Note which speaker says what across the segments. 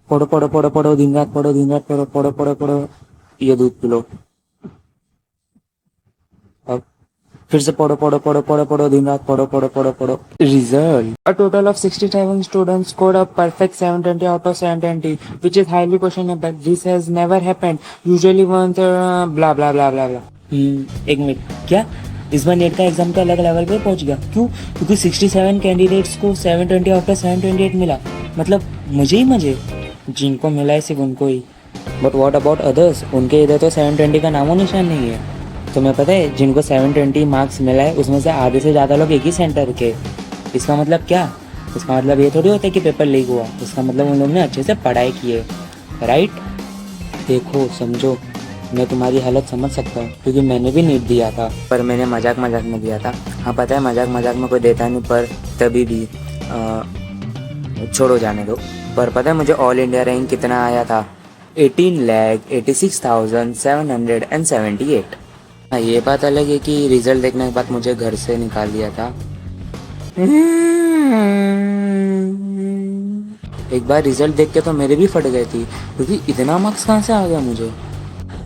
Speaker 1: पढ़ो पढ़ो पढ़ो पढ़ो, दिन रात पढ़ो, दिन रात पढ़ो, पढ़ो पढ़ो पढ़ो, ये दूध पिलो। अब फिर से पढ़ो पढ़ो पढ़ो पढ़ो पढ़ो, दिन रात पढ़ो पढ़ो पढ़ो पढ़ो। Result, a total of 67 students scored a perfect 720 out of 720, which is highly questionable. This has never happened. Usually once blah blah blah blah blah. एक मिनट, क्या इस बार नेट का एग्जाम तो अलग लेवल पे पहुंच गया? क्यों? क्योंकि 67 कैंडिडेट्स को 720 आउट ऑफ 728 मिला, मतलब मुझे ही मजे? जिनको मिला है सिर्फ उनको ही। But what about others? उनके इधर तो 720 का नामो निशान नहीं है। तुम्हें पता है जिनको 720 मार्क्स मिला है उसमें से आधे से ज़्यादा लोग एक ही सेंटर के। इसका मतलब क्या? इसका मतलब ये थोड़ी होता है कि पेपर लीक हुआ। इसका मतलब उन लोगों ने अच्छे से पढ़ाई की है, राइट? देखो समझो, मैं तुम्हारी हालत समझ सकता हूँ क्योंकि मैंने भी नीट दिया था, पर मैंने मजाक मजाक में दिया था। हाँ पता है मजाक मजाक में कोई देता नहीं, पर तभी भी छोड़ो, जाने दो। पर पता है मुझे ऑल इंडिया रैंक कितना आया था? 18,86,778। हाँ ये बात अलग है कि रिजल्ट देखने के बाद मुझे घर से निकाल दिया था। एक बार रिजल्ट देख के तो मेरे भी फट गए थी, क्योंकि इतना मार्क्स कहाँ से आ गया मुझे।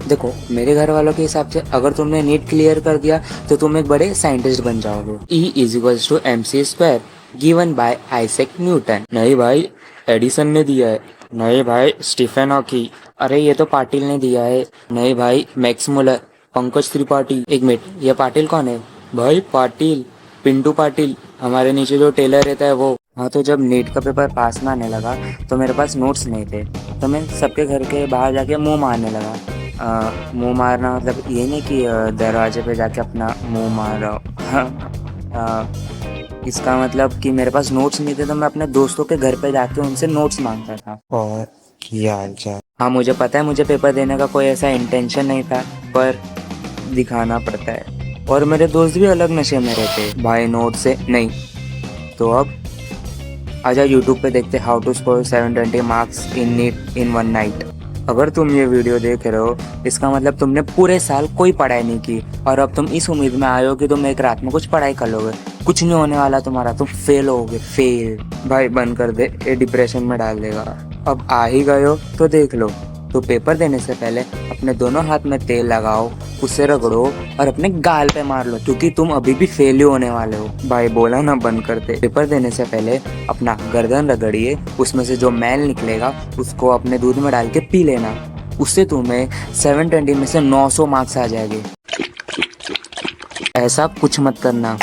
Speaker 1: देखो मेरे घर वालों के हिसाब से अगर तुमने नीट क्लियर कर दिया तो तुम एक बड़े साइंटिस्ट बन जाओगे। E=mc² given by Isaac Newton. नहीं भाई एडिसन ने दिया है। नहीं भाई स्टीफन हॉकिंग। अरे ये तो पाटिल ने दिया है। नहीं भाई मैक्स मुलर, पंकज त्रिपाठी। एक मिनट, ये पाटिल कौन है? भाई पाटिल, पिंटू पाटिल, हमारे नीचे जो टेलर रहता है वो। हाँ तो जब नीट का पेपर पास में आने लगा तो मेरे पास नोट्स नहीं थे, तो मैं सबके घर के बाहर जाके मुंह मारने लगा। मुंह मारना मतलब ये नहीं कि दरवाजे पे जाके अपना मुंह मार रहा हूँ। इसका मतलब कि मेरे पास नोट्स नहीं थे तो मैं अपने दोस्तों के घर पे जाके उनसे नोट्स मांगता था। और क्या हालचाल? हाँ मुझे पता है मुझे पेपर देने का कोई ऐसा इंटेंशन नहीं था, पर दिखाना पड़ता है। और मेरे दोस्त भी अलग नशे में रहते भाई, नोट से नहीं। तो अब आजा यूट्यूब पे देखते how to score 720 marks in NEET in one night. अगर तुम ये वीडियो देख रहे हो इसका मतलब तुमने पूरे साल कोई पढ़ाई नहीं की और अब तुम इस उम्मीद में आए हो कि तुम एक रात में कुछ पढ़ाई कर लोगे। कुछ नहीं होने वाला तुम्हारा, तुम फेल होगे, फेल। भाई बंद कर दे, ये डिप्रेशन में डाल देगा। अब आ ही गए हो तो देख लो। तो पेपर देने से पहले अपने दोनों हाथ में तेल लगाओ, उससे रगड़ो और अपने गाल पे मार लो, क्योंकि तुम अभी भी फेल ही होने वाले हो। भाई बोला ना बंद करते। पेपर देने से पहले अपना गर्दन रगड़िए, उसमें से जो मैल निकलेगा उसको अपने दूध में डाल के पी लेना। उससे तुम्हें 720 में से 900 मार्क्स आ जाएंगे। ऐसा कुछ मत करना।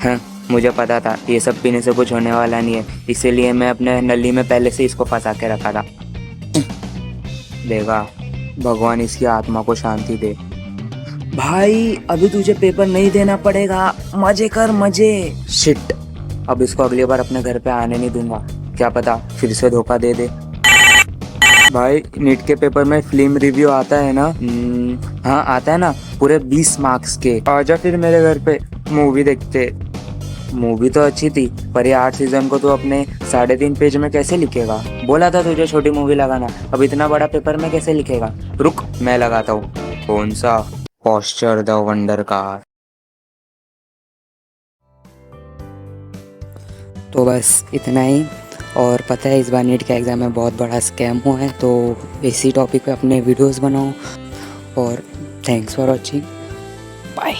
Speaker 1: हाँ मुझे पता था ये सब पीने से कुछ होने वाला नहीं है, इसीलिए मैं अपने नली में पहले से इसको फंसा के रखा था। देगा भगवान इसकी आत्मा को शांति दे। भाई अभी तुझे पेपर नहीं देना पड़ेगा, मजे कर मजे। शिट, अब इसको अगली बार अपने घर पे आने नहीं दूंगा, क्या पता फिर से धोखा दे दे। भाई नीट के पेपर में फिल्म रिव्यू आता है ना? हाँ आता है ना, पूरे 20 मार्क्स के। आजा फिर मेरे घर पे मूवी देखते। मूवी तो अच्छी थी, पर ये 8 सीजन को तो अपने 3.5 पेज में कैसे लिखेगा? बोला था तुझे छोटी मूवी लगाना, अब इतना बड़ा पेपर में कैसे लिखेगा? रुक मैं लगाता हूँ। कौन सा? Posture the wonder car. तो बस इतना ही। और पता है इस बार नीट का एग्ज़ाम में बहुत बड़ा स्कैम हुआ है, तो इसी टॉपिक पे अपने वीडियोस बनाओ। और थैंक्स फॉर वॉचिंग, बाय।